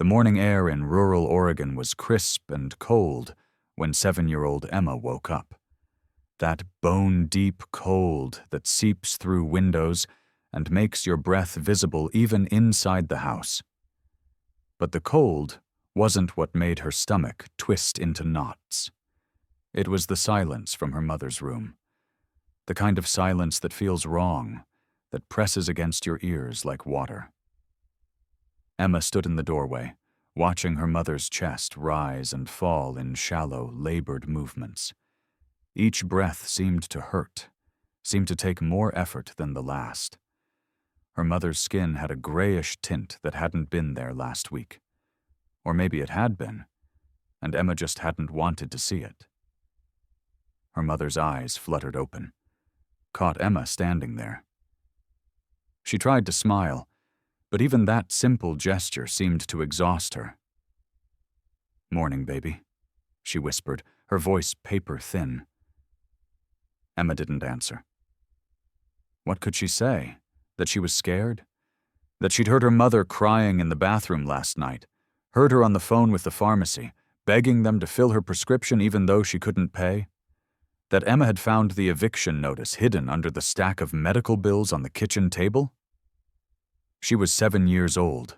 The morning air in rural Oregon was crisp and cold when 7-year-old Emma woke up. That bone-deep cold that seeps through windows and makes your breath visible even inside the house. But the cold wasn't what made her stomach twist into knots. It was the silence from her mother's room. The kind of silence that feels wrong, that presses against your ears like water. Emma stood in the doorway, watching her mother's chest rise and fall in shallow, labored movements. Each breath seemed to hurt, seemed to take more effort than the last. Her mother's skin had a grayish tint that hadn't been there last week. Or maybe it had been, and Emma just hadn't wanted to see it. Her mother's eyes fluttered open, caught Emma standing there. She tried to smile, but even that simple gesture seemed to exhaust her. "Morning, baby," she whispered, her voice paper-thin. Emma didn't answer. What could she say? That she was scared? That she'd heard her mother crying in the bathroom last night, heard her on the phone with the pharmacy, begging them to fill her prescription even though she couldn't pay? That Emma had found the eviction notice hidden under the stack of medical bills on the kitchen table? She was 7 years old,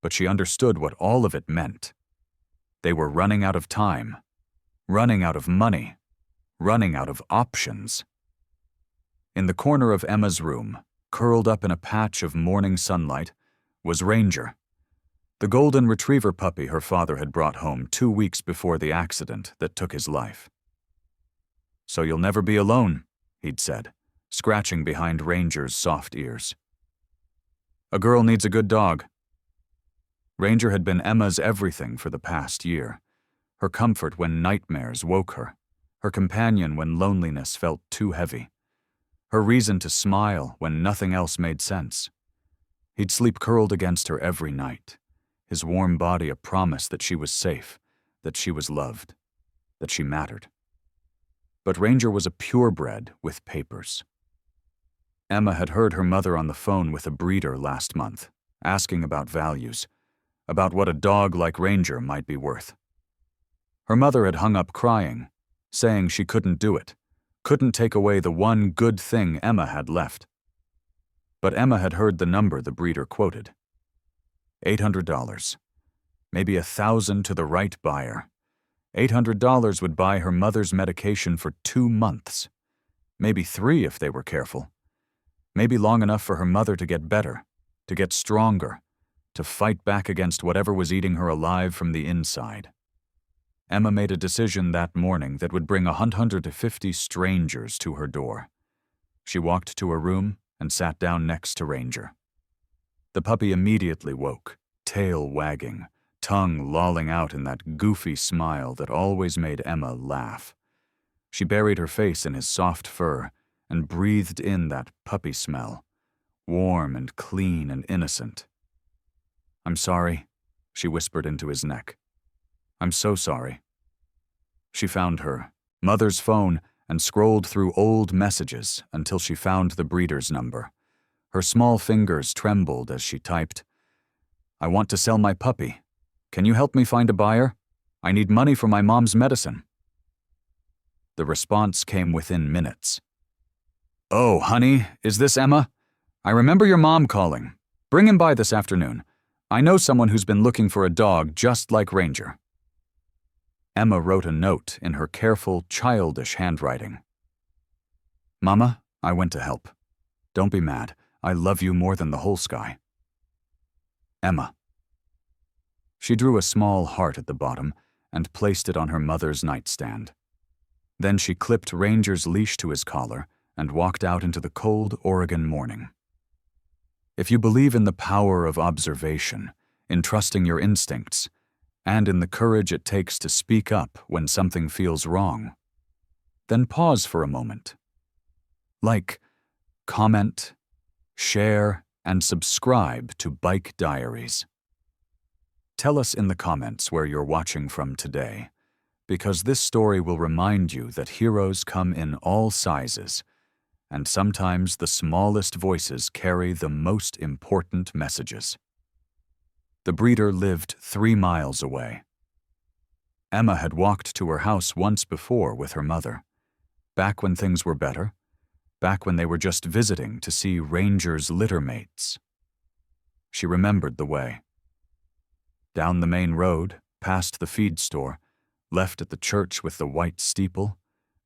but she understood what all of it meant. They were running out of time, running out of money, running out of options. In the corner of Emma's room, curled up in a patch of morning sunlight, was Ranger, the golden retriever puppy her father had brought home 2 weeks before the accident that took his life. "So you'll never be alone," he'd said, scratching behind Ranger's soft ears. "A girl needs a good dog." Ranger had been Emma's everything for the past year, her comfort when nightmares woke her, her companion when loneliness felt too heavy, her reason to smile when nothing else made sense. He'd sleep curled against her every night, his warm body a promise that she was safe, that she was loved, that she mattered. But Ranger was a purebred with papers. Emma had heard her mother on the phone with a breeder last month, asking about values, about what a dog like Ranger might be worth. Her mother had hung up crying, saying she couldn't do it, couldn't take away the one good thing Emma had left. But Emma had heard the number the breeder quoted. $800. Maybe $1,000 to the right buyer. $800 would buy her mother's medication for 2 months. Maybe 3 if they were careful. Maybe long enough for her mother to get better, to get stronger, to fight back against whatever was eating her alive from the inside. Emma made a decision that morning that would bring 150 strangers to her door. She walked to her room and sat down next to Ranger. The puppy immediately woke, tail wagging, tongue lolling out in that goofy smile that always made Emma laugh. She buried her face in his soft fur and breathed in that puppy smell, warm and clean and innocent. "I'm sorry," she whispered into his neck. "I'm so sorry." She found her mother's phone and scrolled through old messages until she found the breeder's number. Her small fingers trembled as she typed, "I want to sell my puppy. Can you help me find a buyer? I need money for my mom's medicine." The response came within minutes. "Oh, honey, is this Emma? I remember your mom calling. Bring him by this afternoon. I know someone who's been looking for a dog just like Ranger." Emma wrote a note in her careful, childish handwriting. "Mama, I went to help. Don't be mad. I love you more than the whole sky. Emma." She drew a small heart at the bottom and placed it on her mother's nightstand. Then she clipped Ranger's leash to his collar and walked out into the cold Oregon morning. If you believe in the power of observation, in trusting your instincts, and in the courage it takes to speak up when something feels wrong, then pause for a moment. Like, comment, share, and subscribe to Bike Diaries. Tell us in the comments where you're watching from today, because this story will remind you that heroes come in all sizes, and sometimes the smallest voices carry the most important messages. The breeder lived 3 miles away. Emma had walked to her house once before with her mother, back when things were better, back when they were just visiting to see Ranger's litter mates. She remembered the way. Down the main road, past the feed store, left at the church with the white steeple,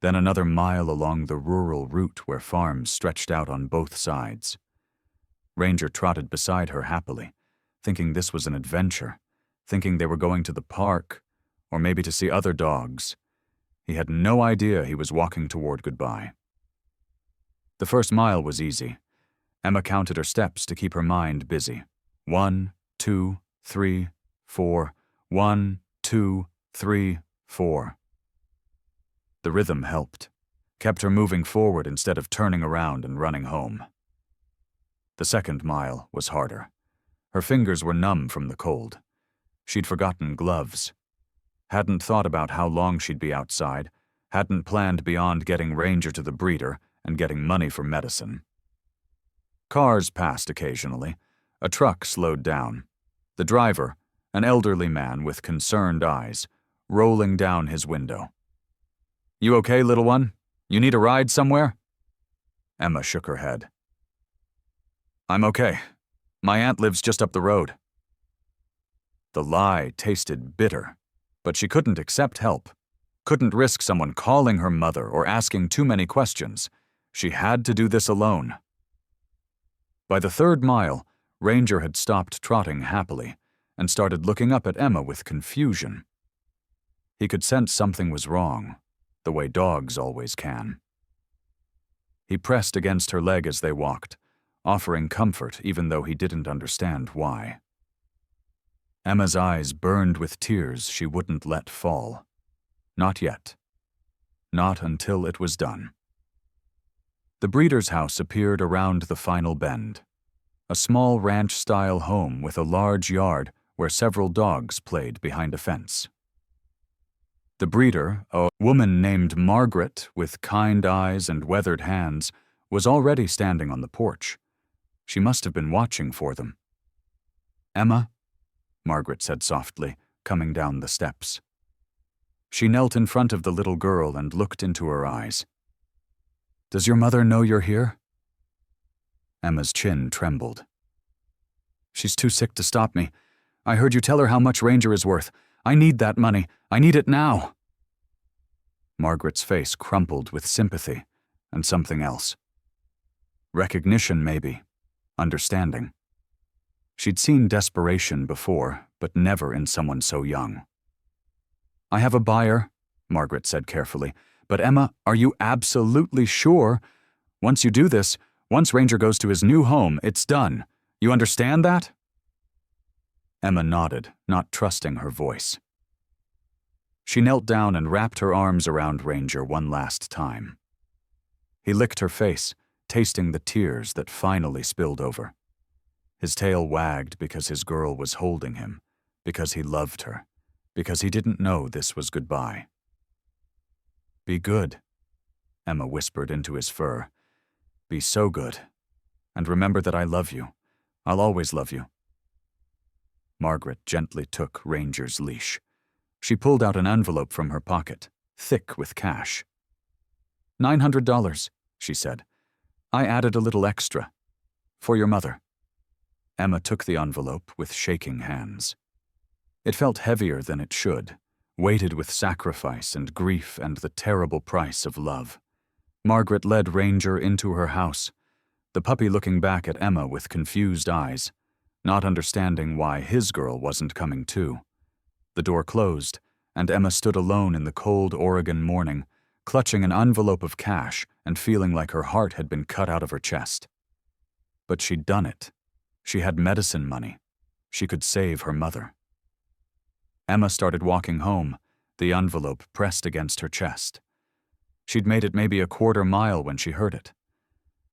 then another mile along the rural route where farms stretched out on both sides. Ranger trotted beside her happily, thinking this was an adventure, thinking they were going to the park, or maybe to see other dogs. He had no idea he was walking toward goodbye. The first mile was easy. Emma counted her steps to keep her mind busy. 1, 2, 3, 4. 1, 2, 3, 4. The rhythm helped, kept her moving forward instead of turning around and running home. The second mile was harder. Her fingers were numb from the cold. She'd forgotten gloves. Hadn't thought about how long she'd be outside, hadn't planned beyond getting Ranger to the breeder and getting money for medicine. Cars passed occasionally. A truck slowed down. The driver, an elderly man with concerned eyes, rolling down his window. "You okay, little one? You need a ride somewhere?" Emma shook her head. "I'm okay. My aunt lives just up the road." The lie tasted bitter, but she couldn't accept help, couldn't risk someone calling her mother or asking too many questions. She had to do this alone. By the third mile, Ranger had stopped trotting happily and started looking up at Emma with confusion. He could sense something was wrong, the way dogs always can. He pressed against her leg as they walked, offering comfort even though he didn't understand why. Emma's eyes burned with tears she wouldn't let fall. Not yet. Not until it was done. The breeder's house appeared around the final bend. A small ranch-style home with a large yard where several dogs played behind a fence. The breeder, a woman named Margaret with kind eyes and weathered hands, was already standing on the porch. She must have been watching for them. "Emma," Margaret said softly, coming down the steps. She knelt in front of the little girl and looked into her eyes. "Does your mother know you're here?" Emma's chin trembled. "She's too sick to stop me. I heard you tell her how much Ranger is worth. I need that money. I need it now." Margaret's face crumpled with sympathy and something else. Recognition, maybe. Understanding. She'd seen desperation before, but never in someone so young. "I have a buyer," Margaret said carefully. "But Emma, are you absolutely sure? Once you do this, once Ranger goes to his new home, it's done. You understand that?" Emma nodded, not trusting her voice. She knelt down and wrapped her arms around Ranger one last time. He licked her face, tasting the tears that finally spilled over. His tail wagged because his girl was holding him, because he loved her, because he didn't know this was goodbye. "Be good," Emma whispered into his fur. "Be so good. And remember that I love you. I'll always love you." Margaret gently took Ranger's leash. She pulled out an envelope from her pocket, thick with cash. $900, she said. "I added a little extra. For your mother." Emma took the envelope with shaking hands. It felt heavier than it should, weighted with sacrifice and grief and the terrible price of love. Margaret led Ranger into her house, the puppy looking back at Emma with confused eyes, not understanding why his girl wasn't coming too. The door closed, and Emma stood alone in the cold Oregon morning, clutching an envelope of cash and feeling like her heart had been cut out of her chest. But she'd done it. She had medicine money. She could save her mother. Emma started walking home, the envelope pressed against her chest. She'd made it maybe a quarter mile when she heard it.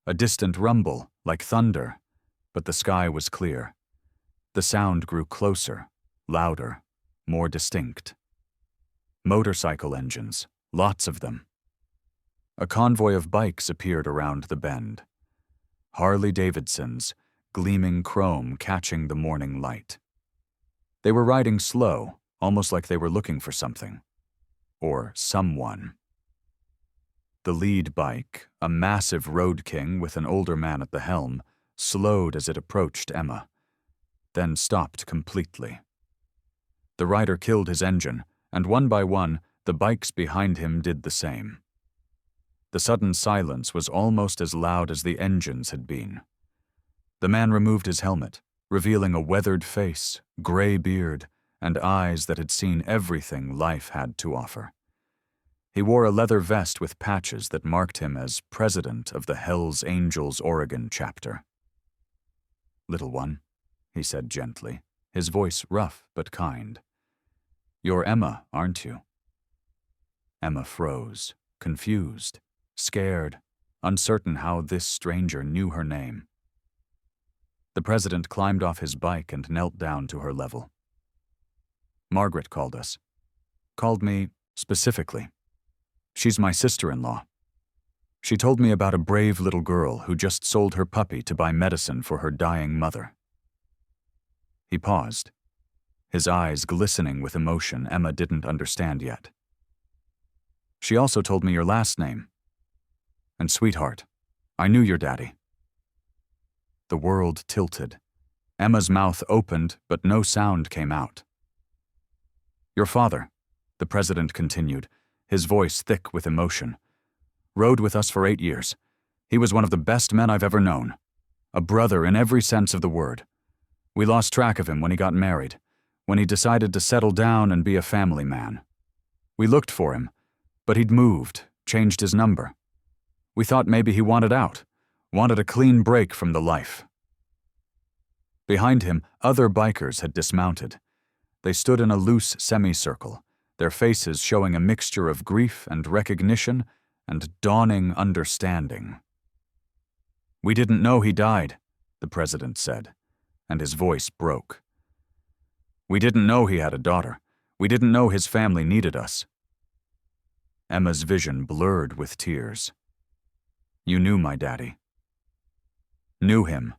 A distant rumble, like thunder, but the sky was clear. The sound grew closer, louder, more distinct. Motorcycle engines, lots of them. A convoy of bikes appeared around the bend. Harley-Davidsons, gleaming chrome catching the morning light. They were riding slow, almost like they were looking for something. Or someone. The lead bike, a massive road king with an older man at the helm, slowed as it approached Emma, then stopped completely. The rider killed his engine, and one by one, the bikes behind him did the same. The sudden silence was almost as loud as the engines had been. The man removed his helmet, revealing a weathered face, gray beard, and eyes that had seen everything life had to offer. He wore a leather vest with patches that marked him as president of the Hells Angels Oregon chapter. "Little one," he said gently, his voice rough but kind. "You're Emma, aren't you?" Emma froze, confused, scared, uncertain how this stranger knew her name. The president climbed off his bike and knelt down to her level. "Margaret called us. Called me specifically. She's my sister-in-law. She told me about a brave little girl who just sold her puppy to buy medicine for her dying mother." He paused, his eyes glistening with emotion Emma didn't understand yet. "She also told me your last name. And sweetheart, I knew your daddy." The world tilted. Emma's mouth opened, but no sound came out. "Your father," the president continued, his voice thick with emotion, "rode with us for 8 years. He was one of the best men I've ever known. A brother in every sense of the word. We lost track of him when he got married, when he decided to settle down and be a family man. We looked for him, but he'd moved, changed his number. We thought maybe he wanted out, wanted a clean break from the life." Behind him, other bikers had dismounted. They stood in a loose semicircle, their faces showing a mixture of grief and recognition and dawning understanding. "We didn't know he died," the president said, and his voice broke. "We didn't know he had a daughter. We didn't know his family needed us." Emma's vision blurred with tears. "You knew my daddy." "Knew him."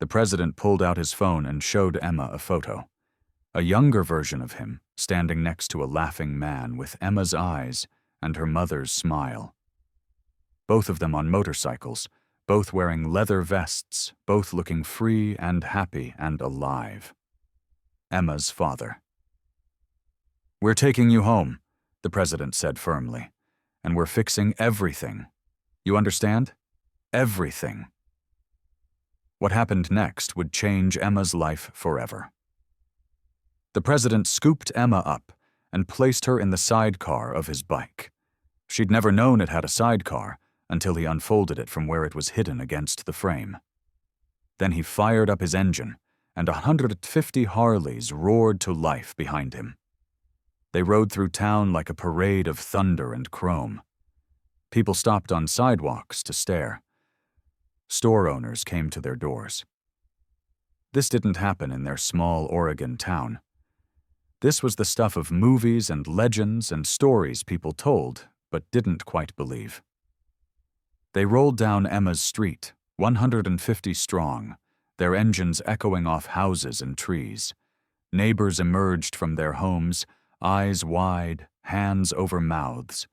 The president pulled out his phone and showed Emma a photo. A younger version of him, standing next to a laughing man with Emma's eyes and her mother's smile. Both of them on motorcycles, both wearing leather vests, both looking free and happy and alive. Emma's father. "We're taking you home," the president said firmly, "and we're fixing everything. You understand? Everything." What happened next would change Emma's life forever. The president scooped Emma up and placed her in the sidecar of his bike. She'd never known it had a sidecar until he unfolded it from where it was hidden against the frame. Then he fired up his engine, and 150 Harleys roared to life behind him. They rode through town like a parade of thunder and chrome. People stopped on sidewalks to stare. Store owners came to their doors. This didn't happen in their small Oregon town. This was the stuff of movies and legends and stories people told, but didn't quite believe. They rolled down Emma's street, 150 strong, their engines echoing off houses and trees. Neighbors emerged from their homes, eyes wide, hands over mouths.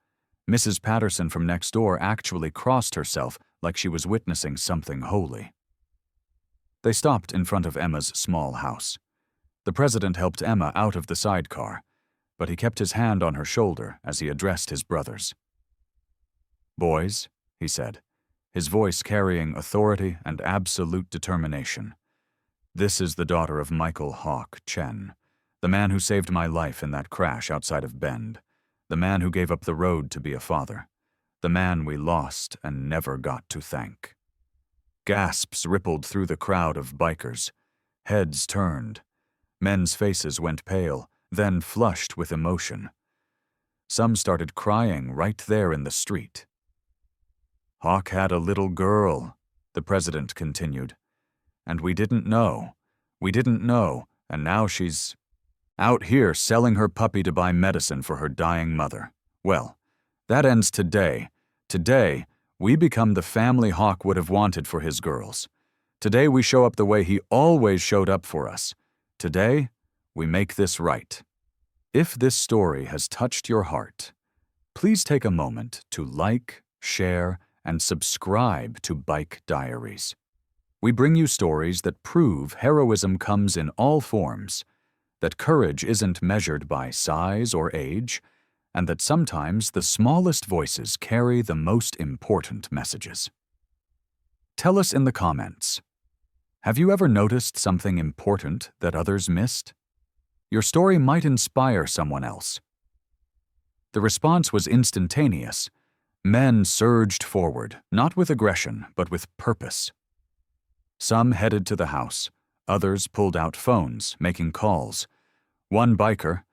Mrs. Patterson from next door actually crossed herself like she was witnessing something holy. They stopped in front of Emma's small house. The president helped Emma out of the sidecar, but he kept his hand on her shoulder as he addressed his brothers. "Boys," he said, his voice carrying authority and absolute determination, "this is the daughter of Michael Hawk Chen, the man who saved my life in that crash outside of Bend, the man who gave up the road to be a father, the man we lost and never got to thank." Gasps rippled through the crowd of bikers. Heads turned. Men's faces went pale, then flushed with emotion. Some started crying right there in the street. "Hawk had a little girl," the president continued. "And we didn't know, and now she's out here selling her puppy to buy medicine for her dying mother. Well, that ends today. Today, we become the family Hawk would have wanted for his girls. Today we show up the way he always showed up for us. Today, we make this right. If this story has touched your heart, please take a moment to like, share, and subscribe to Bike Diaries. We bring you stories that prove heroism comes in all forms, that courage isn't measured by size or age, and that sometimes the smallest voices carry the most important messages. Tell us in the comments, have you ever noticed something important that others missed? Your story might inspire someone else. The response was instantaneous. Men surged forward, not with aggression, but with purpose. Some headed to the house, others pulled out phones, making calls. One biker,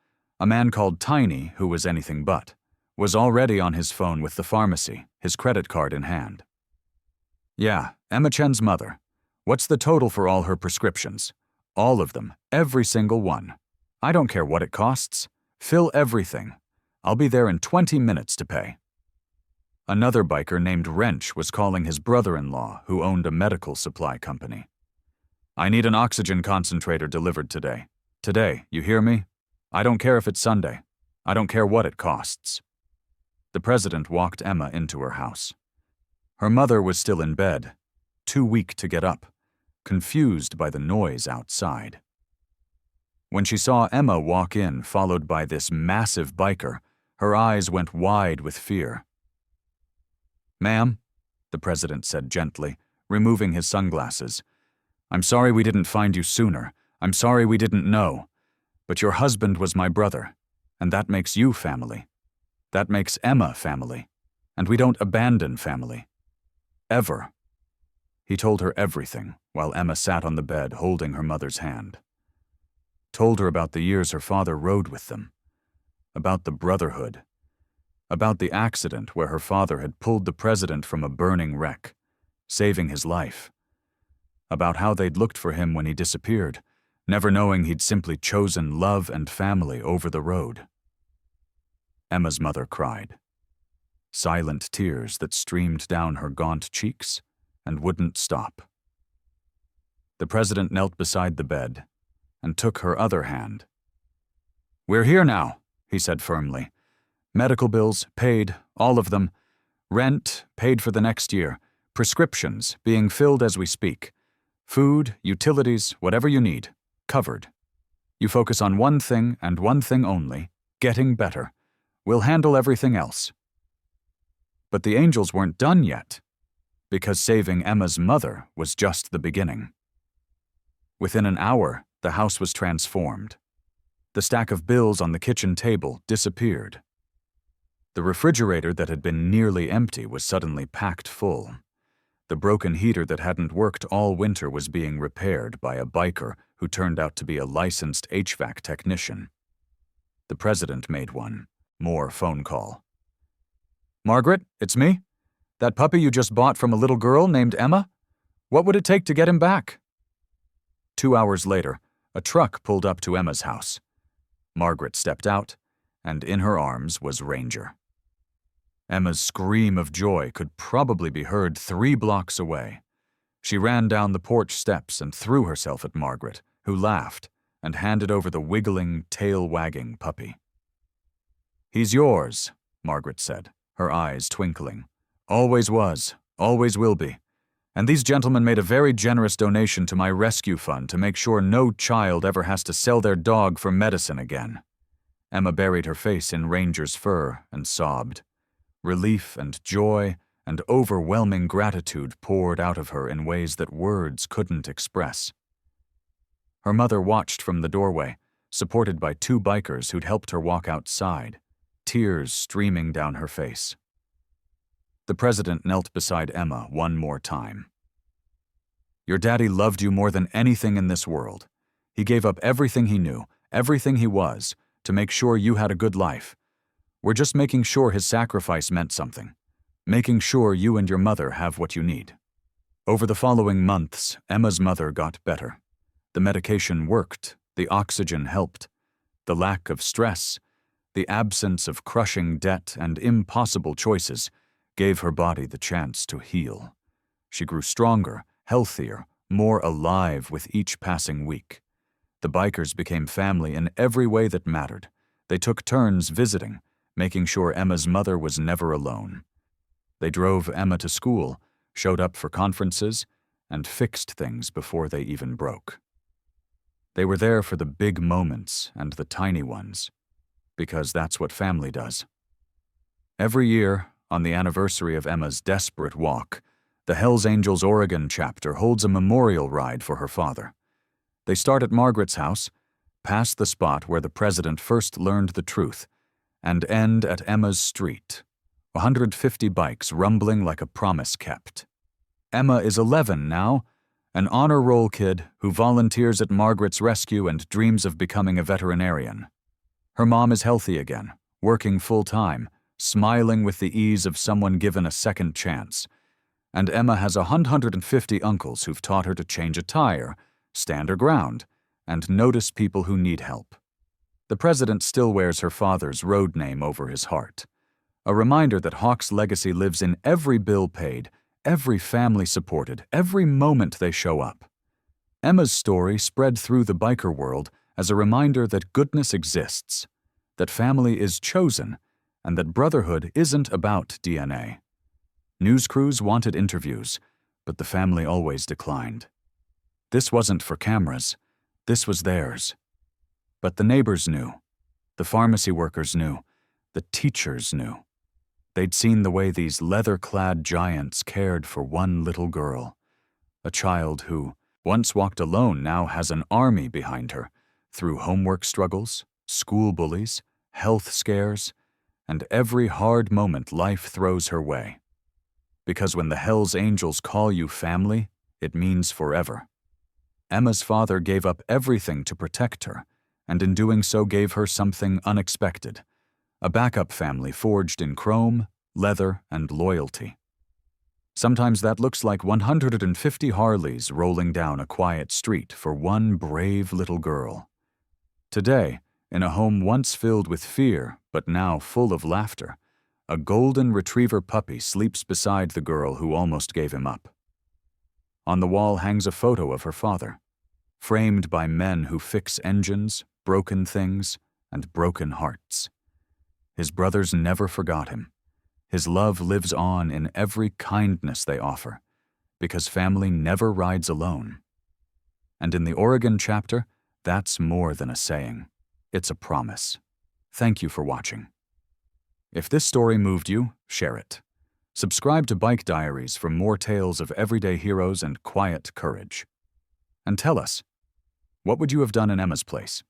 a man called Tiny, who was anything but, was already on his phone with the pharmacy, his credit card in hand. Yeah, Emma Chen's mother. What's the total for all her prescriptions? All of them, every single one. I don't care what it costs. Fill everything. I'll be there in 20 minutes to pay. Another biker named Wrench was calling his brother-in-law, who owned a medical supply company. I need an oxygen concentrator delivered today. Today, you hear me? I don't care if it's Sunday. I don't care what it costs. The president walked Emma into her house. Her mother was still in bed, too weak to get up, confused by the noise outside. When she saw Emma walk in, followed by this massive biker, her eyes went wide with fear. "Ma'am," the president said gently, removing his sunglasses, "I'm sorry we didn't find you sooner. I'm sorry we didn't know. But your husband was my brother, and that makes you family. That makes Emma family, and we don't abandon family. Ever." He told her everything, while Emma sat on the bed holding her mother's hand. Told her about the years her father rode with them, about the brotherhood, about the accident where her father had pulled the president from a burning wreck, saving his life, about how they'd looked for him when he disappeared, never knowing he'd simply chosen love and family over the road. Emma's mother cried, silent tears that streamed down her gaunt cheeks and wouldn't stop. The president knelt beside the bed and took her other hand. "We're here now," he said firmly. "Medical bills, paid, all of them. Rent, paid for the next year. Prescriptions, being filled as we speak. Food, utilities, whatever you need, covered. You focus on one thing and one thing only, getting better. We'll handle everything else." But the angels weren't done yet, because saving Emma's mother was just the beginning. Within an hour, the house was transformed. The stack of bills on the kitchen table disappeared. The refrigerator that had been nearly empty was suddenly packed full. The broken heater that hadn't worked all winter was being repaired by a biker who turned out to be a licensed HVAC technician. The president made one more phone call. "Margaret, it's me. That puppy you just bought from a little girl named Emma? What would it take to get him back?" 2 hours later, a truck pulled up to Emma's house. Margaret stepped out, and in her arms was Ranger. Emma's scream of joy could probably be heard 3 blocks away. She ran down the porch steps and threw herself at Margaret, who laughed and handed over the wiggling, tail-wagging puppy. "He's yours," Margaret said, her eyes twinkling. "Always was, always will be. And these gentlemen made a very generous donation to my rescue fund to make sure no child ever has to sell their dog for medicine again." Emma buried her face in Ranger's fur and sobbed. Relief and joy and overwhelming gratitude poured out of her in ways that words couldn't express. Her mother watched from the doorway, supported by 2 bikers who'd helped her walk outside, tears streaming down her face. The president knelt beside Emma one more time. "Your daddy loved you more than anything in this world. He gave up everything he knew, everything he was, to make sure you had a good life. We're just making sure his sacrifice meant something, making sure you and your mother have what you need." Over the following months, Emma's mother got better. The medication worked, the oxygen helped. The lack of stress, the absence of crushing debt and impossible choices gave her body the chance to heal. She grew stronger, healthier, more alive with each passing week. The bikers became family in every way that mattered. They took turns visiting, making sure Emma's mother was never alone. They drove Emma to school, showed up for conferences, and fixed things before they even broke. They were there for the big moments and the tiny ones, because that's what family does. Every year, on the anniversary of Emma's desperate walk, the Hells Angels Oregon chapter holds a memorial ride for her father. They start at Margaret's house, pass the spot where the president first learned the truth, and end at Emma's street, 150 bikes rumbling like a promise kept. Emma is 11 now, an honor roll kid who volunteers at Margaret's rescue and dreams of becoming a veterinarian. Her mom is healthy again, working full-time, smiling with the ease of someone given a second chance. And Emma has 150 uncles who've taught her to change a tire, stand her ground, and notice people who need help. The president still wears her father's road name over his heart, a reminder that Hawk's legacy lives in every bill paid, every family supported, every moment they show up. Emma's story spread through the biker world as a reminder that goodness exists, that family is chosen, and that brotherhood isn't about DNA. News crews wanted interviews, but the family always declined. This wasn't for cameras. This was theirs. But the neighbors knew. The pharmacy workers knew. The teachers knew. They'd seen the way these leather-clad giants cared for one little girl, a child who, once walked alone, now has an army behind her, through homework struggles, school bullies, health scares, and every hard moment life throws her way. Because when the Hells Angels call you family, it means forever. Emma's father gave up everything to protect her, and in doing so gave her something unexpected, a backup family forged in chrome, leather, and loyalty. Sometimes that looks like 150 Harleys rolling down a quiet street for one brave little girl. Today, in a home once filled with fear, but now full of laughter, a golden retriever puppy sleeps beside the girl who almost gave him up. On the wall hangs a photo of her father, framed by men who fix engines, broken things, and broken hearts. His brothers never forgot him. His love lives on in every kindness they offer, because family never rides alone. And in the Oregon chapter, that's more than a saying. It's a promise. Thank you for watching. If this story moved you, share it. Subscribe to Bike Diaries for more tales of everyday heroes and quiet courage. And tell us, what would you have done in Emma's place?